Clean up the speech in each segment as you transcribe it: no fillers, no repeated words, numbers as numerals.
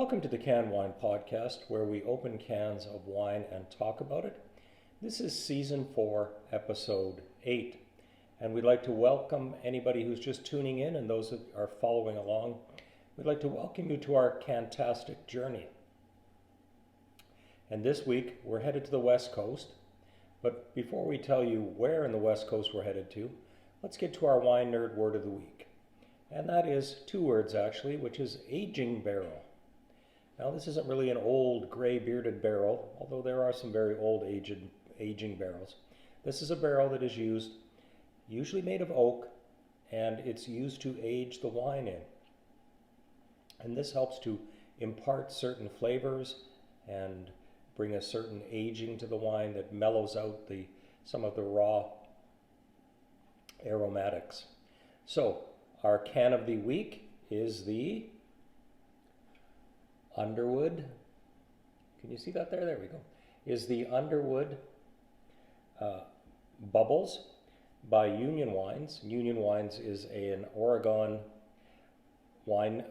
Welcome to the Canned Wine Podcast, where we open cans of wine and talk about it. This is Season 4, Episode 8, and we'd like to welcome anybody who's just tuning in and those that are following along. We'd like to welcome you to our Cantastic journey. And this week, we're headed to the West Coast, but before we tell you where in the West Coast we're headed to, let's get to our wine nerd word of the week. And that is two words, actually, which is aging barrel. Now, this isn't really an old gray bearded barrel, although there are some very old aging barrels. This is a barrel that is used, usually made of oak, and it's used to age the wine in. And this helps to impart certain flavors and bring a certain aging to the wine that mellows out some of the raw aromatics. So, our can of the week is the Underwood, can you see that there? There we go. Is the Underwood Bubbles by Union Wines. Union Wines is an Oregon wine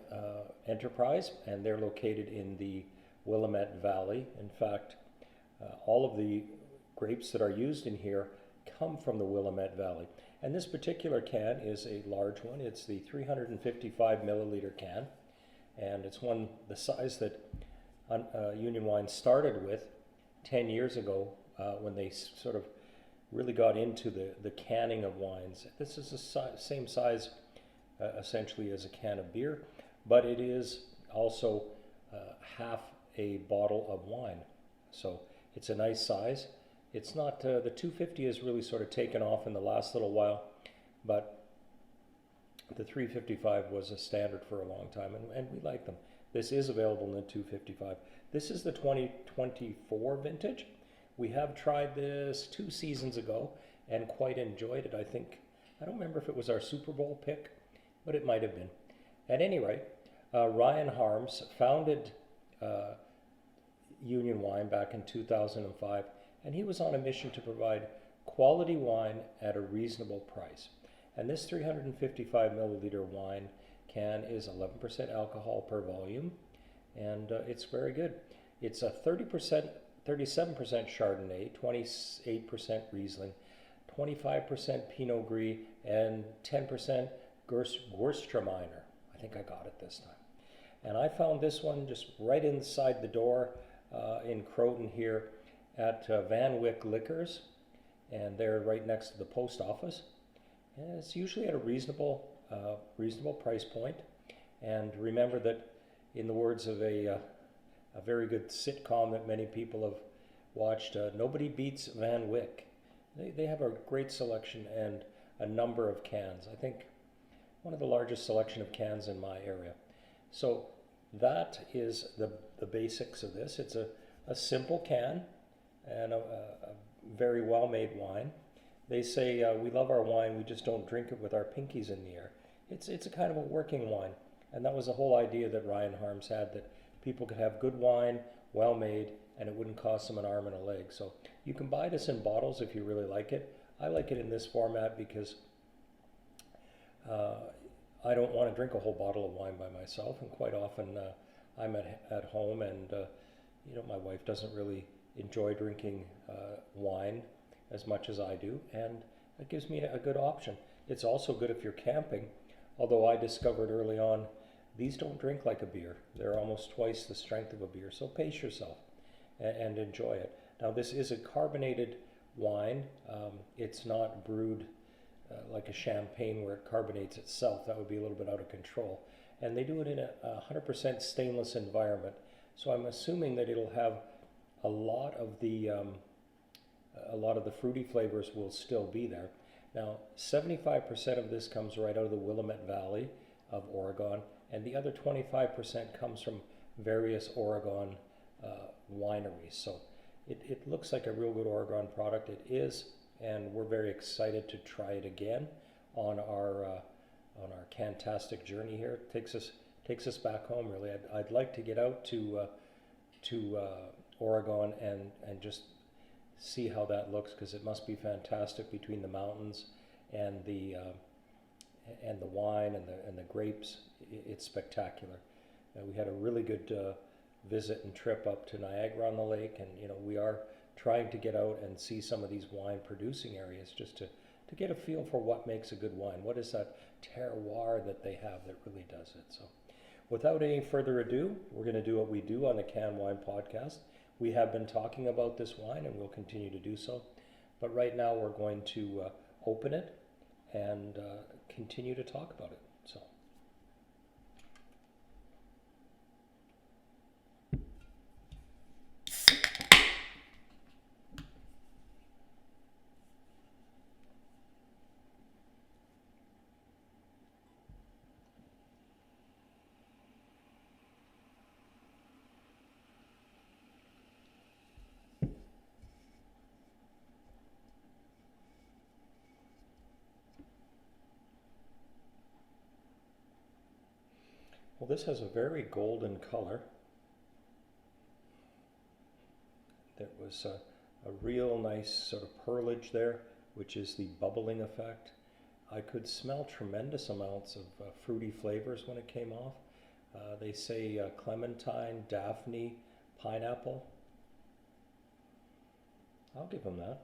enterprise, and they're located in the Willamette Valley. In fact, all of the grapes that are used in here come from the Willamette Valley. And this particular can is a large one. It's the 355 milliliter can. And it's one the size that Union Wine started with 10 years ago when they sort of really got into the canning of wines. This is the same size essentially as a can of beer, but it is also half a bottle of wine. So it's a nice size. It's not, the 250 has really sort of taken off in the last little while, but the 355 was a standard for a long time, and we like them. This is available in the 255. This is the 2024 vintage. We have tried this 2 seasons ago and quite enjoyed it. I don't remember if it was our Super Bowl pick, but it might have been. At any rate, Ryan Harms founded Union Wine back in 2005, and he was on a mission to provide quality wine at a reasonable price. And this 355 milliliter wine can is 11% alcohol per volume, and it's very good. It's a 37% Chardonnay, 28% Riesling, 25% Pinot Gris, and 10% Gewürztraminer. I think I got it this time. And I found this one just right inside the door in Croton here at Van Wyck Liquors, and they're right next to the post office. And it's usually at a reasonable price point. And remember that, in the words of a very good sitcom that many people have watched, nobody beats Van Wyck. They have a great selection and a number of cans. I think one of the largest selection of cans in my area. So that is the basics of this. It's a simple can and a very well-made wine. They say, we love our wine, we just don't drink it with our pinkies in the air. It's a kind of a working wine. And that was the whole idea that Ryan Harms had, that people could have good wine, well made, and it wouldn't cost them an arm and a leg. So you can buy this in bottles if you really like it. I like it in this format because I don't want to drink a whole bottle of wine by myself. And quite often I'm at home, and my wife doesn't really enjoy drinking wine as much as I do, and it gives me a good option. It's also good if you're camping, although I discovered early on these don't drink like a beer. They're almost twice the strength of a beer, so pace yourself and enjoy it. Now, this is a carbonated wine. It's not brewed like a champagne where it carbonates itself. That would be a little bit out of control. And they do it in a 100% stainless environment, so I'm assuming that it'll have a lot of the fruity flavors will still be there. Now, 75% of this comes right out of the Willamette Valley of Oregon, and the other 25% comes from various Oregon wineries. So it looks like a real good Oregon product. It is, and we're very excited to try it again on our Cantastic journey here. It takes us back home, really. I'd like to get out to Oregon and just see how that looks, because it must be fantastic between the mountains and the wine and the grapes. It's spectacular. We had a really good visit and trip up to Niagara on the Lake, and we are trying to get out and see some of these wine producing areas just to get a feel for what makes a good wine. What is that terroir that they have that really does it? So without any further ado, we're going to do what we do on the Can Wine Podcast. We have been talking about this wine and we'll continue to do so. But right now we're going to open it and continue to talk about it. So. Well, this has a very golden color. There was a real nice sort of pearlage there, which is the bubbling effect. I could smell tremendous amounts of fruity flavors when it came off. They say clementine, Daphne, pineapple. I'll give them that.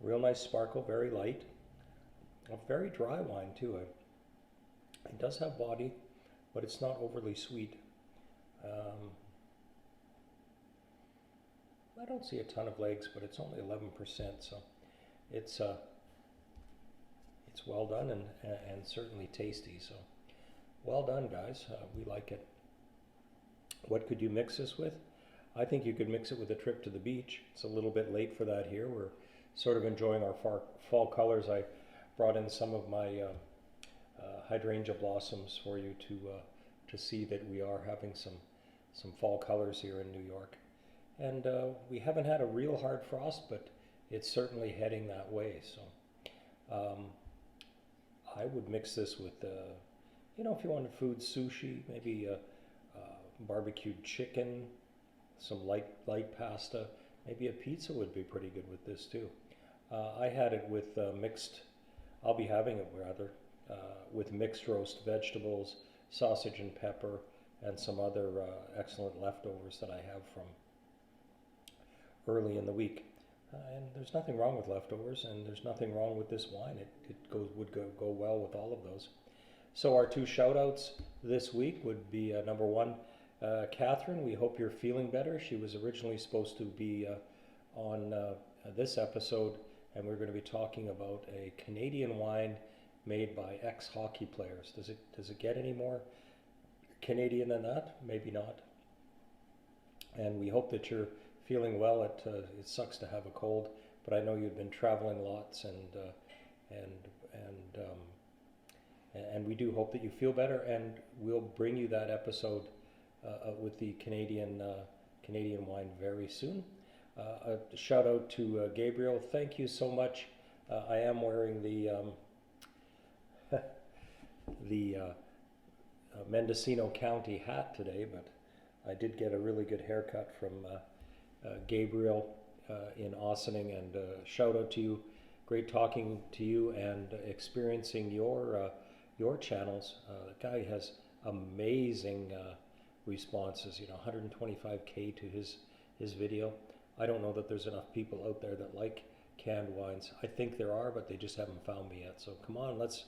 Real nice sparkle, very light. A very dry wine too. It does have body, but it's not overly sweet. I don't see a ton of legs, but it's only 11%, so it's well done and certainly tasty. So well done, guys. We like it. What could you mix this with? I think you could mix it with a trip to the beach. It's a little bit late for that here. We're sort of enjoying our fall colors. I brought in some of my hydrangea blossoms for you to see that we are having some fall colors here in New York. And we haven't had a real hard frost, but it's certainly heading that way. So I would mix this with, if you wanted food, sushi, maybe barbecued chicken, some light pasta, maybe a pizza would be pretty good with this too. I had it with I'll be having it rather, with mixed roast vegetables, sausage and pepper, and some other excellent leftovers that I have from early in the week. And there's nothing wrong with leftovers, and there's nothing wrong with this wine. It would go well with all of those. So our two shout outs this week would be number one, Catherine, we hope you're feeling better. She was originally supposed to be on this episode, and we're going to be talking about a Canadian wine made by ex-hockey players. Does it get any more Canadian than that? Maybe not. And we hope that you're feeling well. It sucks to have a cold, but I know you've been traveling lots, and we do hope that you feel better. And we'll bring you that episode with the Canadian wine very soon. A shout out to Gabriel. Thank you so much. I am wearing the Mendocino County hat today, but I did get a really good haircut from Gabriel in Ossining, and shout out to you. Great talking to you and experiencing your channels. The guy has amazing responses. 125K to his video. I don't know that there's enough people out there that like canned wines. I think there are, but they just haven't found me yet. So come on, let's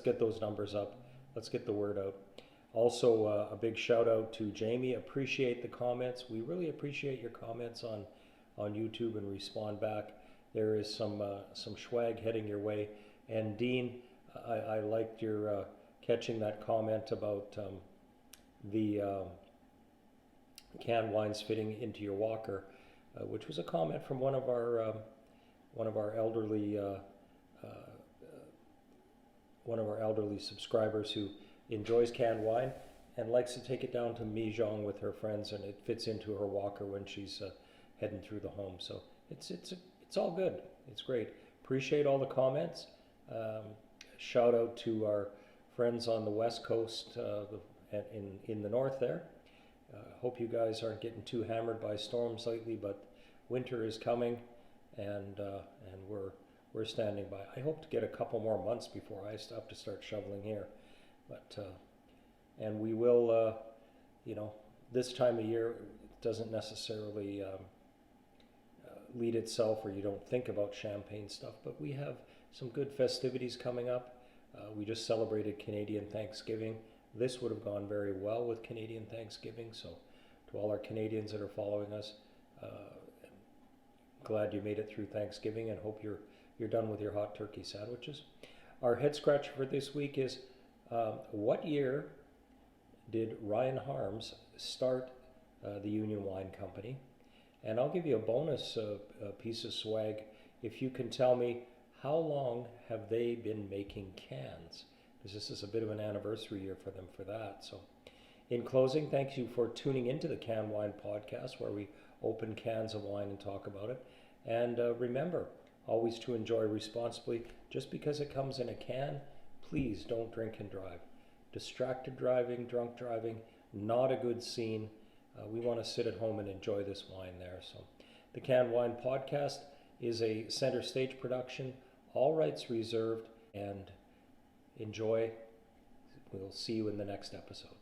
get those numbers up. Let's get the word out. Also, a big shout out to Jamie. Appreciate the comments. We really appreciate your comments on YouTube and respond back. There is some swag heading your way. And Dean, I liked your catching that comment about the canned wines fitting into your walker, which was a comment from one of our elderly subscribers who enjoys canned wine and likes to take it down to Mijong with her friends, and it fits into her walker when she's heading through the home. So it's all good. It's great. Appreciate all the comments. Shout out to our friends on the West Coast, in the north there. Hope you guys aren't getting too hammered by storms lately, but winter is coming, and we're standing by. I hope to get a couple more months before I have to start shoveling here. But and we will, this time of year doesn't necessarily lead itself, or you don't think about champagne stuff, but we have some good festivities coming up. We just celebrated Canadian Thanksgiving. This would have gone very well with Canadian Thanksgiving, so to all our Canadians that are following us, glad you made it through Thanksgiving, and hope you're done with your hot turkey sandwiches. Our head scratcher for this week is, what year did Ryan Harms start the Union Wine Company? And I'll give you a bonus piece of swag if you can tell me how long have they been making cans, because this is a bit of an anniversary year for them for that. So in closing, thank you for tuning into the Can Wine Podcast, where we open cans of wine and talk about it. And remember, always to enjoy responsibly. Just because it comes in a can, please don't drink and drive. Distracted driving, drunk driving, not a good scene. We want to sit at home and enjoy this wine there. So the Can Wine Podcast is a center stage production, all rights reserved, and enjoy. We'll see you in the next episode.